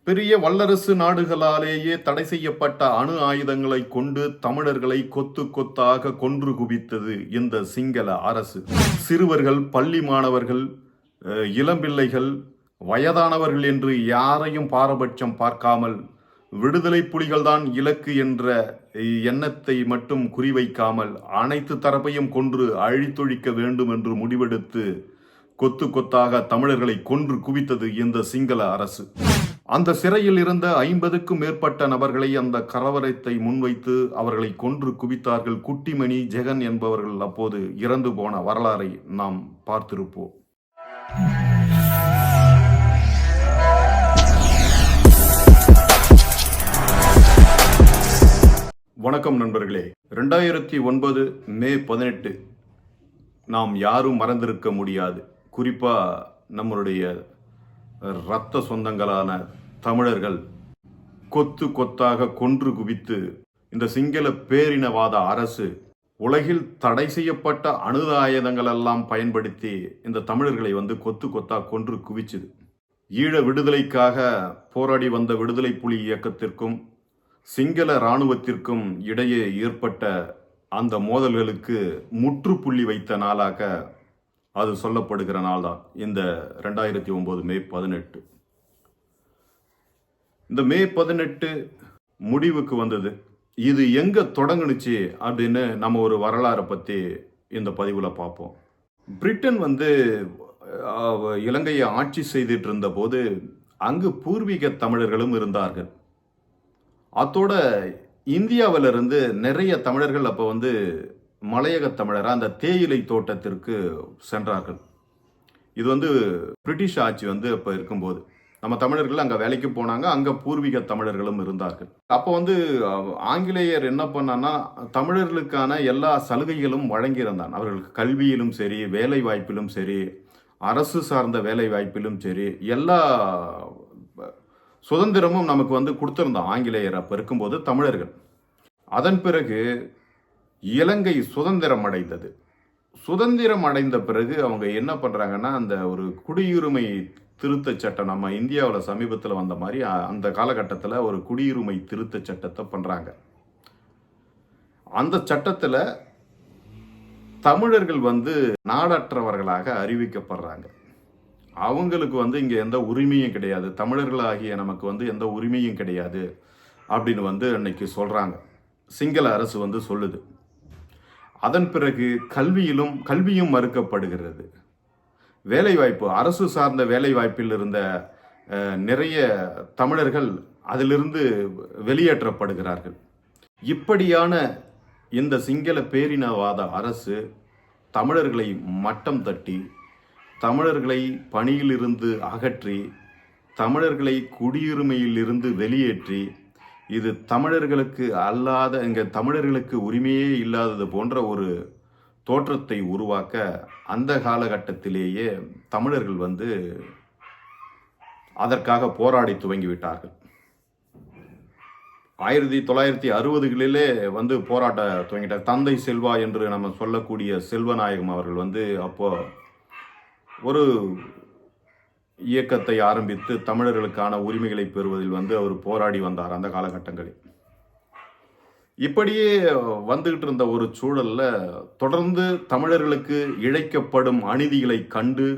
பெரிய வல்லரசு நாடுகளாலேயே தடை செய்யப்பட்ட அணு ஆயுதங்களை கொண்டு தமிழர்களை கொத்து கொத்தாக கொன்று குவித்தது இந்த சிங்கள அரசு. சிறுவர்கள், பள்ளி மாணவர்கள், இளம்பிள்ளைகள், வயதானவர்கள் என்று யாரையும் பாரபட்சம் பார்க்காமல் விடுதலை புலிகள்தான் இலக்கு என்ற எண்ணத்தை மட்டும் குறிவைக்காமல் அனைத்து தரப்பையும் கொன்று அழித்தொழிக்க வேண்டும் என்று முடிவெடுத்து கொத்து கொத்தாக தமிழர்களை கொன்று குவித்தது இந்த சிங்கள அரசு. அந்த சிறையில் இருந்த 50க்கும் மேற்பட்ட நபர்களை அந்த கலவரத்தை முன்வைத்து அவர்களை கொன்று குவித்தார்கள். குட்டிமணி, ஜெகன் என்பவர்கள் அப்போது இறந்து போன வரலாறை நாம் பார்த்திருப்போம். வணக்கம் நண்பர்களே. 2009 மே 18 நாம் யாரும் மறந்திருக்க முடியாது. குறிப்பா நம்மளுடைய இரத்த சொந்தங்களான தமிழர்கள் கொத்து கொத்தாக கொன்று குவித்து இந்த சிங்கள பேரினவாத அரசு உலகில் தடை செய்யப்பட்ட அணு ஆயுதங்கள் எல்லாம் பயன்படுத்தி இந்த தமிழர்களை கொத்து கொத்தா கொன்று குவிச்சுது. ஈழ விடுதலைக்காக போராடி வந்த விடுதலை புலி இயக்கத்திற்கும் சிங்கள இராணுவத்திற்கும் இடையே ஏற்பட்ட அந்த மோதல்களுக்கு முற்றுப்புள்ளி வைத்த நாளாக அது சொல்லப்படுகிற நாள் தான் இந்த 2009 மே 18. இந்த மே 18 முடிவுக்கு வந்தது. இது எங்க தொடங்குனுச்சு அப்படின்னு நம்ம ஒரு வரலாறை பற்றி இந்த பதிவில் பார்ப்போம். பிரிட்டன் இலங்கையை ஆட்சி செய்துட்டு இருந்த போது அங்கு பூர்வீக தமிழர்களும் இருந்தார்கள். அதோட இந்தியாவிலிருந்து நிறைய தமிழர்கள் அப்போ மலையக தமிழர் அந்த தேயிலை தோட்டத்திற்கு சென்றார்கள். இது பிரிட்டிஷ் ஆட்சி அப்போ இருக்கும்போது நம்ம தமிழர்கள் அங்கே வேலைக்கு போனாங்க. அங்கே பூர்வீக தமிழர்களும் இருந்தார்கள். அப்போ ஆங்கிலேயர் என்ன பண்ணான்னா தமிழர்களுக்கான எல்லா சலுகைகளும் வழங்கியிருந்தான். அவர்களுக்கு கல்வியிலும் சரி, வேலை வாய்ப்பிலும் சரி, அரசு சார்ந்த வேலை வாய்ப்பிலும் சரி, எல்லா சுதந்திரமும் நமக்கு கொடுத்திருந்தான் ஆங்கிலேயர் அப்போ இருக்கும்போது தமிழர்கள். அதன் பிறகு இலங்கை சுதந்திரம் அடைந்தது. சுதந்திரம் அடைந்த பிறகு அவங்க என்ன பண்ணுறாங்கன்னா அந்த ஒரு குடியுரிமை திருத்த சட்டம், நம்ம இந்தியாவில் சமீபத்தில் வந்த மாதிரி அந்த காலகட்டத்தில் ஒரு குடியுரிமை திருத்த சட்டத்தை பண்ணுறாங்க. அந்த சட்டத்தில் தமிழர்கள் நாடற்றவர்களாக அறிவிக்கப்படுறாங்க. அவங்களுக்கு இங்கே எந்த உரிமையும் கிடையாது, தமிழர்களாகிய நமக்கு எந்த உரிமையும் கிடையாது அப்படின்னு அன்னைக்கு சொல்கிறாங்க. சிங்கள அரசு சொல்லுது. அதன் பிறகு கல்வியும் மறுக்கப்படுகிறது. வேலைவாய்ப்பு, அரசு சார்ந்த வேலை வாய்ப்பில் இருந்த நிறைய தமிழர்கள் அதிலிருந்து வெளியேற்றப்படுகிறார்கள். இப்படியான இந்த சிங்கள பேரினவாத அரசு தமிழர்களை மட்டம் தட்டி, தமிழர்களை பணியிலிருந்து அகற்றி, தமிழர்களை குடியுரிமையில் இருந்து வெளியேற்றி, இது தமிழர்களுக்கு அல்லாத, இங்கே தமிழர்களுக்கு உரிமையே இல்லாதது போன்ற ஒரு தோற்றத்தை உருவாக்க அந்த காலகட்டத்திலேயே தமிழர்கள் அதற்காக போராடி துவங்கிவிட்டார்கள். 1960களிலே போராட்ட துவங்கிட்டார். தந்தை செல்வா என்று நம்ம சொல்லக்கூடிய செல்வநாயகம் அவர்கள் அப்போ ஒரு இயக்கத்தை ஆரம்பித்து தமிழர்களுக்கான உரிமைகளை பெறுவதில் அவர் போராடி வந்தார் அந்த காலகட்டங்களில். இப்படியே வந்துகிட்டு இருந்த ஒரு சூழல்ல தொடர்ந்து தமிழர்களுக்கு இழைக்கப்படும் அநீதிகளை கண்டு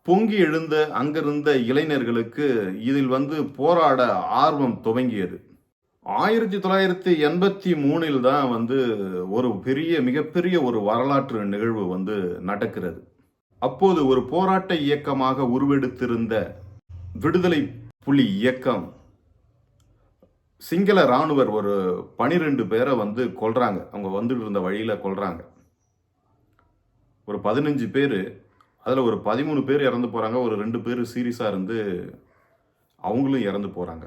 பொங்கி எழுந்த அங்கிருந்த இளைஞர்களுக்கு இதில் போராட ஆர்வம் துவங்கியது. 1983 தான் ஒரு மிகப்பெரிய ஒரு வரலாற்று நிகழ்வு நடக்கிறது. அப்போது ஒரு போராட்ட இயக்கமாக உருவெடுத்திருந்த விடுதலை புலி இயக்கம் சிங்கள இராணுவர் ஒரு 12 பேரை கொல்றாங்க. அவங்க வந்துட்டு இருந்த வழியில கொல்றாங்க. ஒரு 15 பேர், அதில் ஒரு 13 பேர் இறந்து போறாங்க. ஒரு 2 பேர் சீரியஸா இருந்து அவங்களும் இறந்து போறாங்க.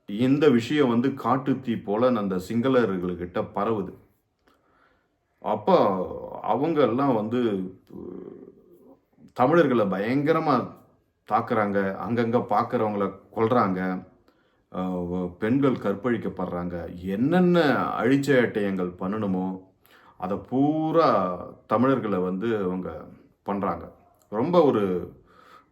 இந்த விஷயம் காட்டுத்தீ போல அந்த சிங்களர்கள்கிட்ட பரவுது. அப்போ அவங்க எல்லாம் தமிழர்களை பயங்கரமாக தாக்குறாங்க. அங்கங்கே பார்க்குறவங்கள கொல்றாங்க. பெண்கள் கற்பழிக்கப்படுறாங்க. என்னென்ன அழிச்சேட்டையங்கள் பண்ணணுமோ அதை பூரா தமிழர்களை அவங்க பண்ணுறாங்க. ரொம்ப ஒரு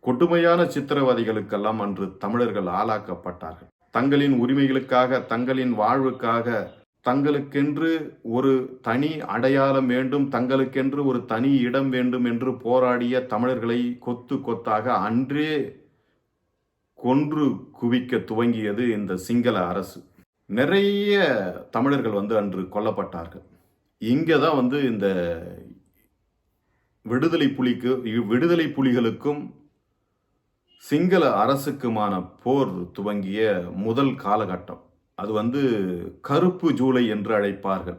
கொடுமையான சித்திரவதைகளுக்கெல்லாம் அன்று தமிழர்கள் ஆளாக்கப்பட்டார்கள். தங்களின் உரிமைகளுக்காக, தங்களின் வாழ்வுக்காக, தங்களுக்கென்று ஒரு தனி அடையாளம் வேண்டும், தங்களுக்கென்று ஒரு தனி இடம் வேண்டும் என்று போராடிய தமிழர்களை கொத்து கொத்தாக அன்றே கொன்று குவிக்க துவங்கியது இந்த சிங்கள அரசு. நிறைய தமிழர்கள் அன்று கொல்லப்பட்டார்கள். இங்கே தான் இந்த விடுதலை புலிகளுக்கும் சிங்கள அரசுக்குமான போர் துவங்கிய முதல் காலகட்டம். அது கருப்பு ஜூலை என்று அழைப்பார்கள்.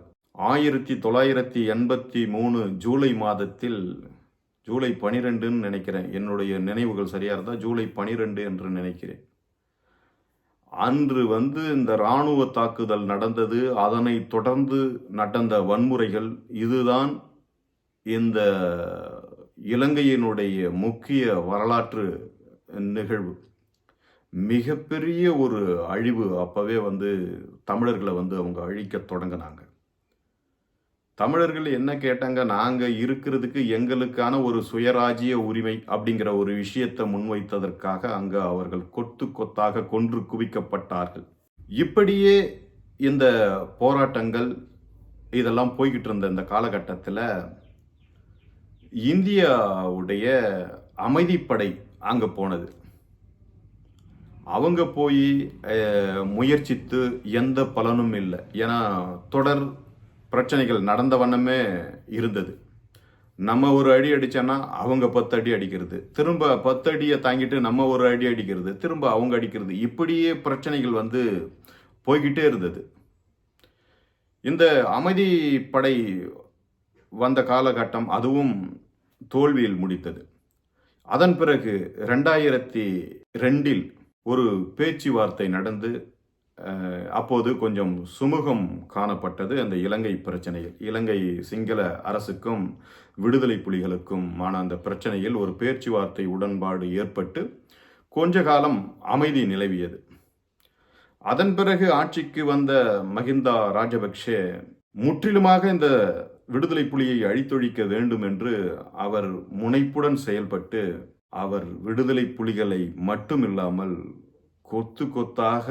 1983 ஜூலை மாதத்தில், ஜூலை 12ன்னு நினைக்கிறேன், என்னுடைய நினைவுகள் சரியா இருந்தால் ஜூலை 12 என்று நினைக்கிறேன். அன்று இந்த இராணுவ தாக்குதல் நடந்தது. அதனை தொடர்ந்து நடந்த வன்முறைகள், இதுதான் இந்த இலங்கையினுடைய முக்கிய வரலாற்று நிகழ்வு. மிகப்பெரிய ஒரு அழிவு. அப்பவே தமிழர்களை அவங்க அழிக்க தொடங்கினாங்க. தமிழர்கள் என்ன கேட்டாங்க, நாங்கள் இருக்கிறதுக்கு எங்களுக்கான ஒரு சுயராஜ்ய உரிமை அப்படிங்கிற ஒரு விஷயத்தை முன்வைத்ததற்காக அங்கே அவர்கள் கொத்து கொத்தாக கொன்று குவிக்கப்பட்டார்கள். இப்படியே இந்த போராட்டங்கள் இதெல்லாம் போய்கிட்டு இருந்த இந்த காலகட்டத்தில் இந்தியாவுடைய அமைதிப்படை அங்கே போனது. அவங்க போய் முயற்சித்து எந்த பலனும் இல்லை. ஏன்னா தொடர் பிரச்சனைகள் நடந்த வண்ணமே இருந்தது. நம்ம ஒரு அடி அடித்தோன்னா அவங்க 10 அடி அடிக்கிறது, திரும்ப 10 அடியை தாங்கிட்டு நம்ம ஒரு அடி அடிக்கிறது, திரும்ப அவங்க அடிக்கிறது, இப்படியே பிரச்சனைகள் போய்கிட்டே இருந்தது. இந்த அமைதிப்படை வந்த காலகட்டம் அதுவும் தோல்வியில் முடித்தது. அதன் பிறகு 2002 ஒரு பேச்சுவார்த்தை நடந்து அப்போது கொஞ்சம் சுமூகம் காணப்பட்டது. அந்த இலங்கை பிரச்சனையில், இலங்கை சிங்கள அரசுக்கும் விடுதலை புலிகளுக்குமான அந்த பிரச்சனையில் ஒரு பேச்சுவார்த்தை உடன்பாடு ஏற்பட்டு கொஞ்ச காலம் அமைதி நிலவியது. அதன் பிறகு ஆட்சிக்கு வந்த மஹிந்தா ராஜபக்ஷே முற்றிலுமாக இந்த விடுதலை புலியை அழித்தொழிக்க வேண்டும் என்று அவர் முனைப்புடன் செயல்பட்டு, அவர் விடுதலை புலிகளை மட்டுமில்லாமல் கொத்து கொத்தாக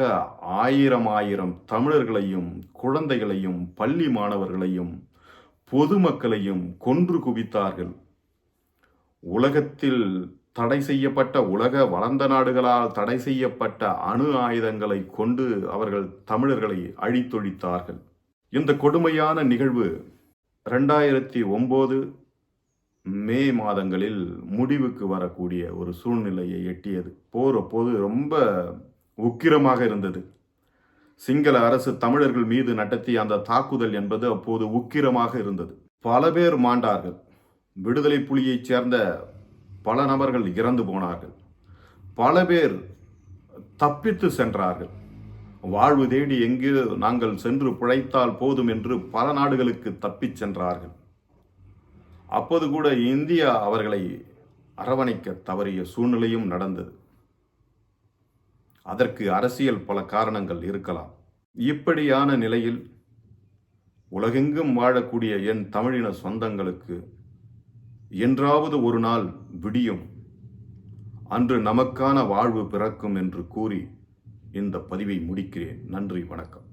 1000 தமிழர்களையும், குழந்தைகளையும், பள்ளி மாணவர்களையும், பொதுமக்களையும் கொன்று குவித்தார்கள். உலகத்தில் தடை செய்யப்பட்ட, உலக வளர்ந்த நாடுகளால் தடை செய்யப்பட்ட அணு ஆயுதங்களை கொண்டு அவர்கள் தமிழர்களை அழித்தொழித்தார்கள். இந்த கொடுமையான நிகழ்வு 2009 மே மாதங்களில் முடிவுக்கு வரக்கூடிய ஒரு சூழ்நிலையை எட்டியது. போர் அப்போது ரொம்ப உக்கிரமாக இருந்தது. சிங்கள அரசு தமிழர்கள் மீது நடத்திய அந்த தாக்குதல் என்பது அப்போது உக்கிரமாக இருந்தது. பல பேர் மாண்டார்கள். விடுதலை புலியைச் சேர்ந்த பல நபர்கள் இறந்து போனார்கள். பல பேர் தப்பித்து சென்றார்கள். வாழ்வு தேடி எங்கு நாங்கள் சென்று பிழைத்தால் போதும் என்று பல நாடுகளுக்கு தப்பிச் சென்றார்கள். அப்போது கூட இந்தியா அவர்களை அரவணைக்க தவறிய சூழ்நிலையும் நடந்தது. அதற்கு அரசியல் பல காரணங்கள் இருக்கலாம். இப்படியான நிலையில் உலகெங்கும் வாழக்கூடிய என் தமிழின சொந்தங்களுக்கு என்றாவது ஒரு நாள் விடியும், அன்று நமக்கான வாழ்வு பிறக்கும் என்று கூறி இந்த பதிவை முடிக்கிறேன். நன்றி, வணக்கம்.